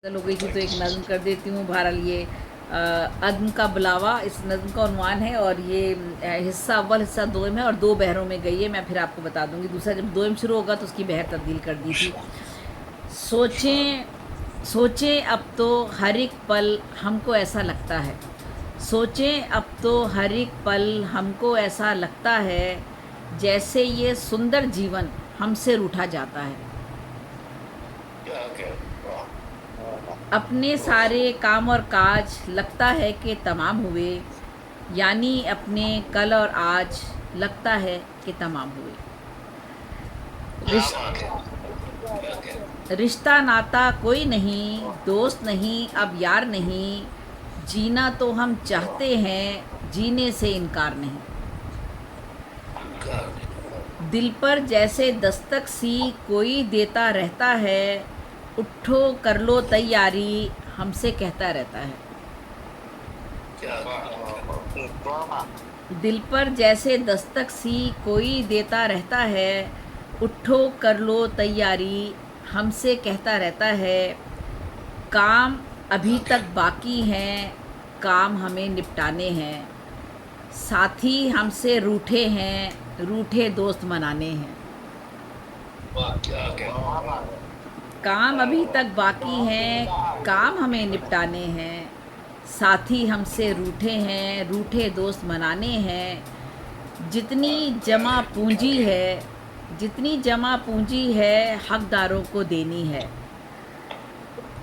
हो गई थी तो एक नज़्म कर देती हूँ। बहरहाल ये अज़्म का बुलावा इस नज़्म का उन्वान है और ये हिस्सा अव्वल हिस्सा दोम है और दो बहरों में गई है। मैं फिर आपको बता दूँगी। दूसरा जब दोम शुरू होगा तो उसकी बहर तब्दील कर दी थी। सोचें सोचें अब तो हर एक पल हमको ऐसा लगता है, सोचें अब तो हर एक पल हमको ऐसा लगता है, जैसे ये सुंदर जीवन हमसे रूठा जाता है। अपने सारे काम और काज लगता है कि तमाम हुए, यानी अपने कल और आज लगता है कि तमाम हुए। रिश्ता नाता कोई नहीं, दोस्त नहीं, अब यार नहीं, जीना तो हम चाहते हैं, जीने से इनकार नहीं। दिल पर जैसे दस्तक सी कोई देता रहता है, उठो कर लो तैयारी हमसे कहता रहता है। दिल पर जैसे दस्तक सी कोई देता रहता है, उठो कर लो तैयारी हमसे कहता रहता है। काम अभी तक बाकी हैं, काम हमें निपटाने हैं, साथी हमसे रूठे हैं, रूठे दोस्त मनाने हैं। काम अभी तक बाकी हैं, काम हमें निपटाने हैं, साथी हमसे रूठे हैं, रूठे दोस्त मनाने हैं। जितनी जमा पूंजी है, जितनी जमा पूंजी है, हकदारों को देनी है।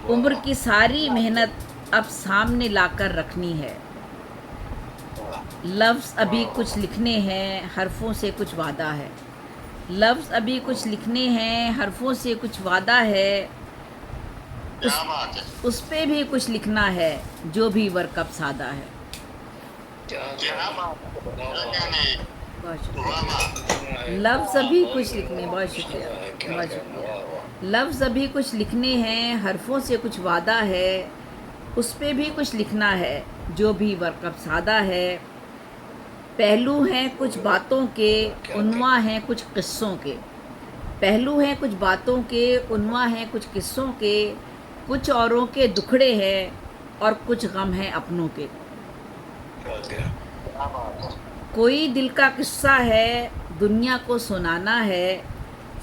उम्र की सारी मेहनत अब सामने लाकर रखनी है। लफ्ज़ अभी कुछ लिखने हैं, हरफों से कुछ वादा है। लफ्ज़ अभी कुछ लिखने हैं, हरफों से कुछ वादा है। उस पे भी कुछ लिखना है, जो भी वर्कअप सादा है। बहुत शुक्रिया। लफ्ज़ अभी कुछ लिखने, बहुत शुक्रिया, बहुत शुक्रिया। लफ्ज़ अभी कुछ लिखने हैं, हरफों से कुछ वादा है। उस पे भी कुछ लिखना है, जो भी वर्कअप सादा है। पहलू हैं कुछ बातों के, उन्वा हैं कुछ किस्सों के। पहलू हैं कुछ बातों के, उन्वा हैं कुछ किस्सों के। कुछ औरों के दुखड़े हैं और कुछ गम हैं अपनों के। कोई दिल का किस्सा है, दुनिया को सुनाना है।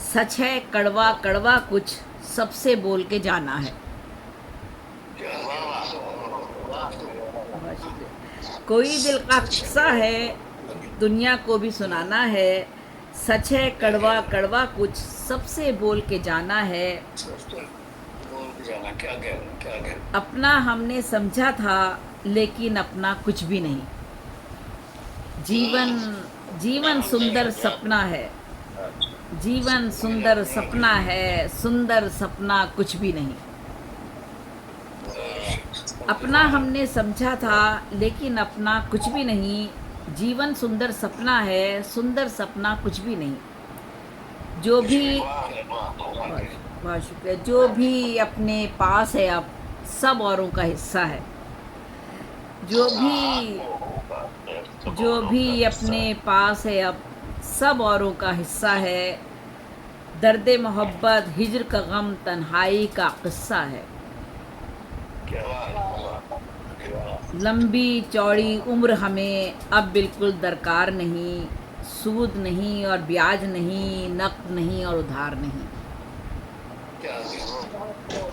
सच है कड़वा कड़वा कुछ, सबसे बोल के जाना है। कोई दिल का किस्सा है, दुनिया को भी सुनाना है। सच है कड़वा कड़वा कुछ, सबसे बोल के जाना है। अपना हमने समझा था, लेकिन अपना कुछ भी नहीं। जीवन जीवन सुंदर सपना है, जीवन सुंदर सपना है, सुंदर सपना कुछ भी नहीं। अपना हमने समझा था, लेकिन अपना कुछ भी नहीं। जीवन सुंदर सपना है, सुंदर सपना कुछ भी नहीं। जो भी, बहुत शुक्रिया, जो भी अपने पास है अब सब औरों का हिस्सा है। जो भी अपने पास है अब सब औरों का हिस्सा है। दर्द मोहब्बत, हिज्र का गम, तन्हाई का किस्सा है। लंबी चौड़ी उम्र हमें अब बिल्कुल दरकार नहीं। सूद नहीं और ब्याज नहीं, नक़द नहीं और उधार नहीं।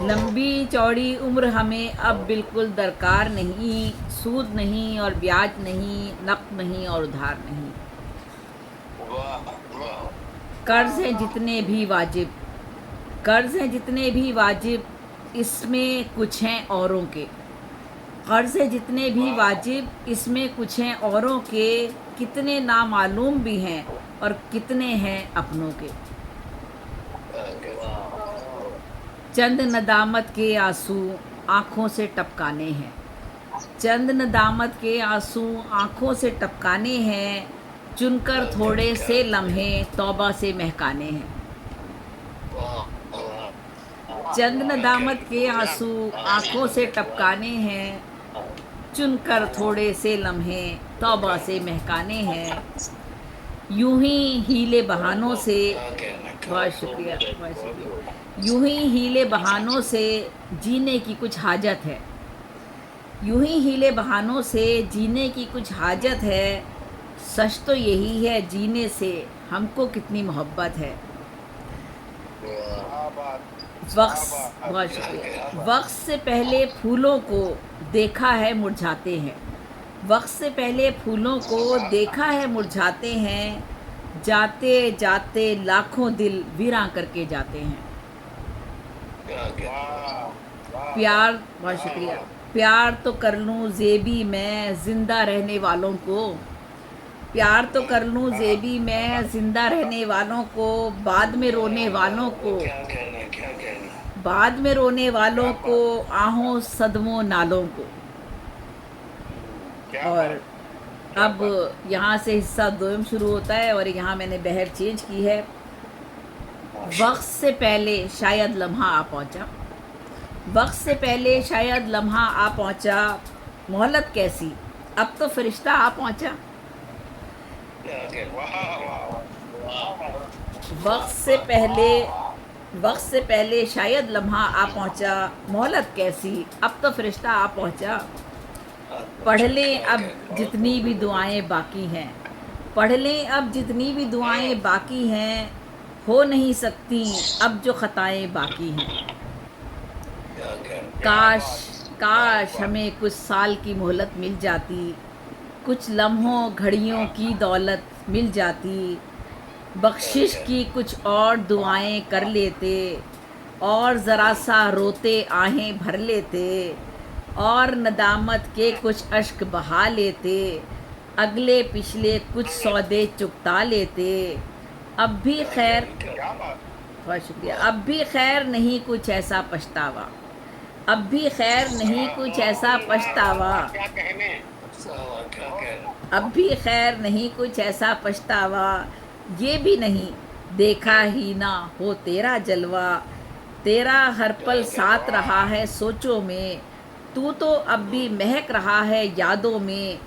लंबी चौड़ी उम्र हमें अब बिल्कुल दरकार नहीं। सूद नहीं और ब्याज नहीं, नक़द नहीं और उधार नहीं। कर्ज़ हैं जितने भी वाजिब, कर्ज़ हैं जितने भी वाजिब, इसमें कुछ हैं औरों के। कर्ज़ हैं जितने भी वाजिब, इसमें कुछ हैं औरों के। कितने नामालूम भी हैं और कितने हैं अपनों के। चंद नदामत के आंसू आँखों से टपकाने हैं। चंद नदामत के आंसू आँखों से टपकाने हैं। चुनकर थोड़े से लम्हे तौबा से महकाने हैं। चंद नदामत के आंसू आँखों से टपकाने हैं। चुनकर थोड़े से लम्हे तौबा से महकाने हैं। यूं ही हीले बहानों से, बहुत शुक्रिया, बहुत शुक्रिया, यूं ही हीले बहानों से जीने की कुछ हाजत है, यूं ही हीले बहानों से जीने की कुछ हाजत है। सच तो यही है जीने से हमको कितनी मोहब्बत है। वक्त, बहुत शुक्रिया। वक्त से पहले फूलों को देखा है मुरझाते हैं, वक्त से पहले फूलों को देखा है मुरझाते हैं। जाते जाते लाखों दिल वीरां करके जाते हैं। प्यार, बहुत शुक्रिया। प्यार तो कर लूँ ज़ेबी मैं जिंदा रहने वालों को, प्यार तो कर लूँ ज़ेबी मैं जिंदा रहने वालों को। बाद में रोने वालों को, बाद में रोने वालों को, आहों सदमों नालों को। और अब यहाँ से हिस्सा दोयम शुरू होता है और यहाँ मैंने बहर चेंज की है। वक्त से पहले शायद लम्हा आ पहुँचा, वक्त से पहले शायद लम्हा आ पहुँचा। मोहलत कैसी, अब तो फरिश्ता आ पहुँचा। वक्त से पहले, वक्त से पहले शायद लम्हा आ पहुँचा। मोहलत कैसी, अब तो फरिश्ता आ पहुँचा। पढ़ लें अब जितनी भी दुआएं बाकी हैं, पढ़ लें अब जितनी भी दुआएं बाकी हैं। हो नहीं सकती अब जो खताएं बाकी हैं। काश, काश हमें कुछ साल की मोहलत मिल जाती, कुछ लम्हों घड़ियों की दौलत मिल जाती। बख्शिश की कुछ और दुआएं कर लेते, और ज़रा सा रोते आहें भर लेते, और नदामत के कुछ अश्क बहा लेते। अगले पिछले कुछ सौदे चुकता लेते। अब भी खैर, बहुत शुक्रिया। अब भी खैर नहीं कुछ ऐसा पछतावा, अब भी खैर नहीं कुछ ऐसा पछतावा, अब भी खैर नहीं कुछ ऐसा पछतावा। ये भी नहीं देखा ही ना हो तेरा जलवा, तेरा हर पल साथ रहा है सोचों में। तू तो अब भी महक रहा है यादों में।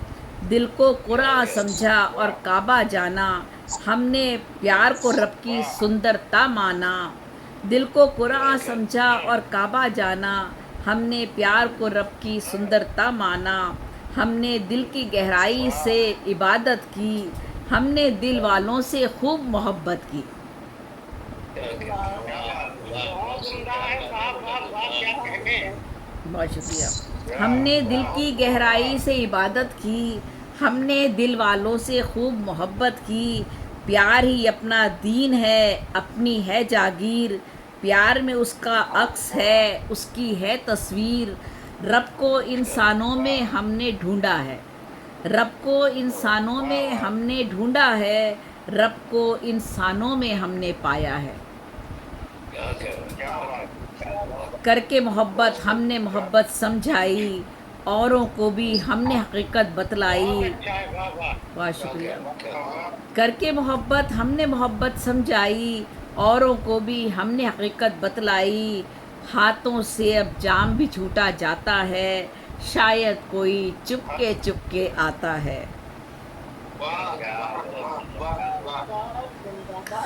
दिल को कुरान समझा और काबा जाना, हमने प्यार को रब की सुंदरता माना। दिल को कुरान समझा और काबा जाना, हमने प्यार को रब की सुंदरता माना। हमने दिल की गहराई से इबादत की, हमने दिल वालों से खूब मोहब्बत की। बहुत शुक्रिया। हमने दिल की गहराई से इबादत की, हमने दिल वालों से खूब मोहब्बत की। प्यार ही अपना दीन है, अपनी है जागीर। प्यार में उसका अक्स है, उसकी है तस्वीर। रब को इंसानों में हमने ढूंढा है, रब को इंसानों में हमने ढूंढा है। रब को इंसानों में हमने पाया है। करके मोहब्बत हमने मोहब्बत समझाई, औरों को भी हमने हकीकत बतलाई। बहुत शुक्रिया। करके मोहब्बत हमने मोहब्बत समझाई, औरों को भी हमने हकीकत बतलाई। हाथों से अब जाम भी छूटा जाता है, शायद कोई चुपके चुपके आता है।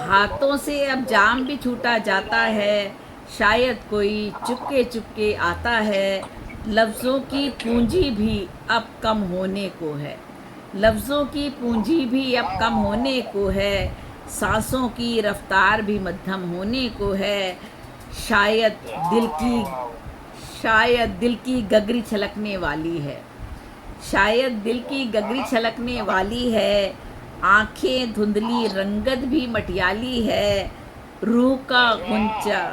हाथों से अब जाम भी छूटा जाता है, शायद कोई चुपके चुपके आता है। लफ्ज़ों की पूंजी भी अब कम होने को है, लफ्ज़ों की पूंजी भी अब कम होने को है। सांसों की रफ्तार भी मध्यम होने को है। शायद दिल की, शायद दिल की गगरी छलकने वाली है, शायद दिल की गगरी छलकने वाली है। आंखें धुंधली रंगत भी मटियाली है, रूह का गुंचा।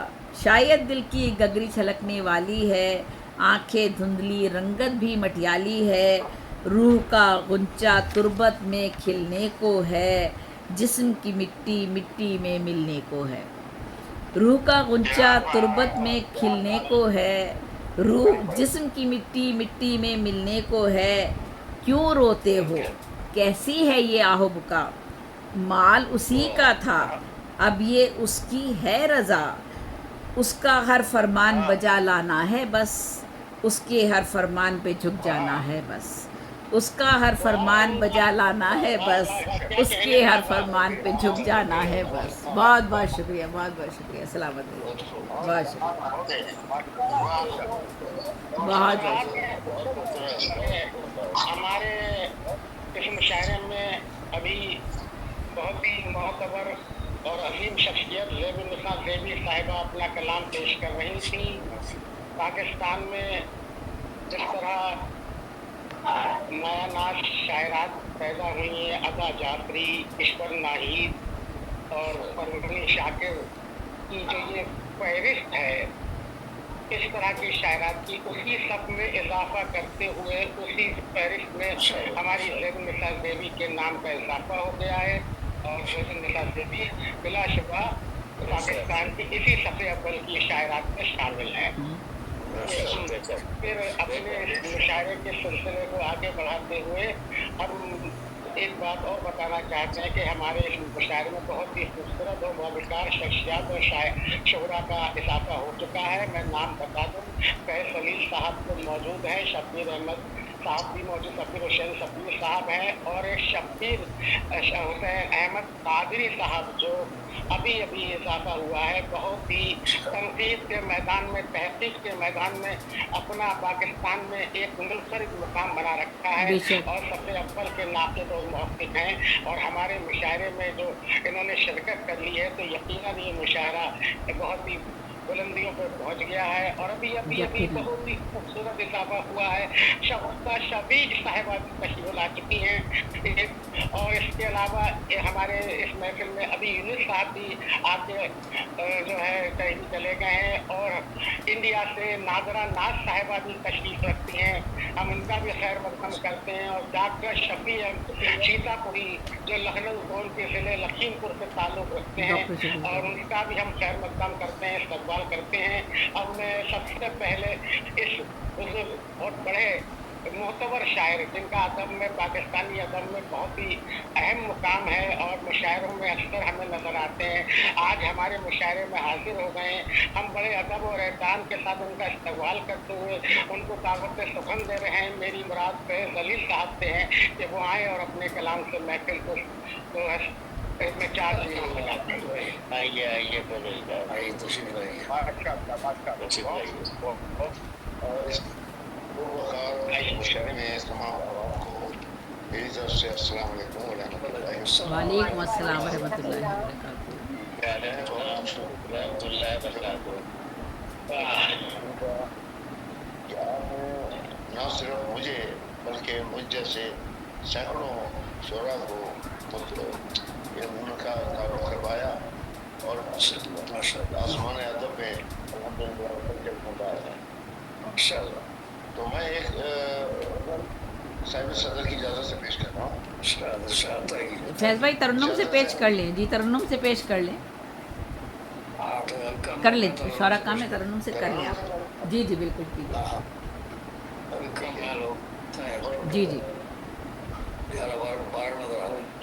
शायद दिल की गगरी छलकने वाली है, आंखें धुंधली रंगत भी मटियाली है। रूह का गुंचा तुरबत में खिलने को है, जिस्म की मिट्टी मिट्टी में मिलने को है। रूह का गुंचा तुरबत में खिलने को है, रूह जिस्म की मिट्टी मिट्टी में मिलने को है। क्यों रोते हो, कैसी है ये आहो बुका, माल उसी का था अब ये उसकी है रज़ा। उसका हर फरमान बजा लाना है बस, उसके हर फरमान पे झुक जाना है बस, उसका हर फरमान बजा लाना है बस, उसके हर फरमान पे झुक जाना है बस। बहुत बहुत शुक्रिया, बहुत बहुत शुक्रिया। सलामत रहिए। बहुत शुक्रिया, बहुत बहुत शुक्रिया। हमारे इस मुशायरे में अभी बहुत ही मोहतबर और अजीम शख्सियत ज़ेबुन्निसा ज़ेबी साहिबा अपना कलाम पेश कर रही थी। पाकिस्तान में जिस तरह नया नाच शायरात पैदा हुई हैं, अदा जाफरी, ईश्वर नाहिद और परवीन शाकिर की जो ये फहरिस्त है, इस तरह की शायरात की उसी सब में इजाफा करते हुए उसी फहरिस्त में हमारी ज़ेबुन्निसा ज़ेबी के नाम का इजाफा हो गया है। और ज़ेबुन्निसा ज़ेबी बिलाशुबा पाकिस्तान की इसी सफ़े अव्वल की शायरात में शामिल है। फिर अपने मुशायरे के सिलसिले को आगे बढ़ाते हुए हम एक बात और बताना चाहते हैं कि हमारे इस मुशायरे में बहुत ही खूबसूरत और बावकार शख्सियात और शुरा का इजाफा हो चुका है। मैं नाम बता दूँ, कैफ सलील साहब तो मौजूद हैं, शब्बीर अहमद साहब भी मौजूद, शब्बीर हुसैन शब्बीर साहब हैं, और एक शब्बीर हुसैन अहमद कादरी साहब जो अभी अभी इजाफा हुआ है। बहुत ही तनकीद के मैदान में, तहकीक के मैदान में अपना पाकिस्तान में एक मुनफरिद मुकाम बना रखा है और सबसे अव्वल के नाक़िद और मुहक़्क़िक़ हैं। और हमारे मुशायरे में जो इन्होंने शिरकत कर ली है तो यकीनन ये मुशायरा बहुत ही बुलंदियों पर पहुंच गया है। और अभी अभी अभी बहुत ही खूबसूरत इजाफा हुआ है। शगुफ्ता शबीज साहिबा भी तशरीफ ला चुकी हैं। और इसके अलावा हमारे इस महफिल में अभी यूनुस साहब भी आके जो है कहीं चले गए हैं। और इंडिया से नाजरा नाज साहिबा भी तशरीफ रखती हैं, हम उनका भी खैर मकदम करते हैं। और डॉक्टर शफी सीतापुरी जो लखनऊ जोन के ज़िले लखीमपुर से ताल्लुक़ रखते हैं, और उनका भी हम खैर मकदम करते हैं, इस्तकबाल करते हैं। अब मैं सबसे पहले इस बहुत बड़े मोहतबर शायर जिनका अदब में, पाकिस्तानी अदब में बहुत ही अहम मुकाम है और मुशायरों में अक्सर हमें नज़र आते हैं, आज हमारे मुशायरे में हाजिर हो गए हैं। हम बड़े अदब और एहसान के साथ उनका इस्तकबाल करते हुए उनको दावत सुखन दे रहे हैं। मेरी मुराद फैज़ जलील साहब से है कि वो आएँ और अपने कलाम से महफिल को तो इसमें 4 चीज़ लगाते हैं। आइए आइए आइए तशरीफ लाइए। और मुशायरे में तमाम को मेरी तरफ से अस्सलाम वालेकुम व रहमतुल्लाहि व बरकातहू। वालेकुम अस्सलाम व रहमतुल्लाहि व बरकातहू। न सिर्फ मुझे बल्कि मुझ जैसे सैकड़ों शोरा को उनका तारुफ करवाया और आसमान अदब में अल्हम्दुलिल्लाह। तो मैं एक साहिब सदर की इजाज़त से पेश कर रहा हूँ। फैज़ भाई तरन्नुम से पेश कर लें जी, तरन्नुम से पेश कर लें, कर लें, शौरा काम है, तरन्नुम से कर लें आप। जी जी बिल्कुल कीजिए। जी जी।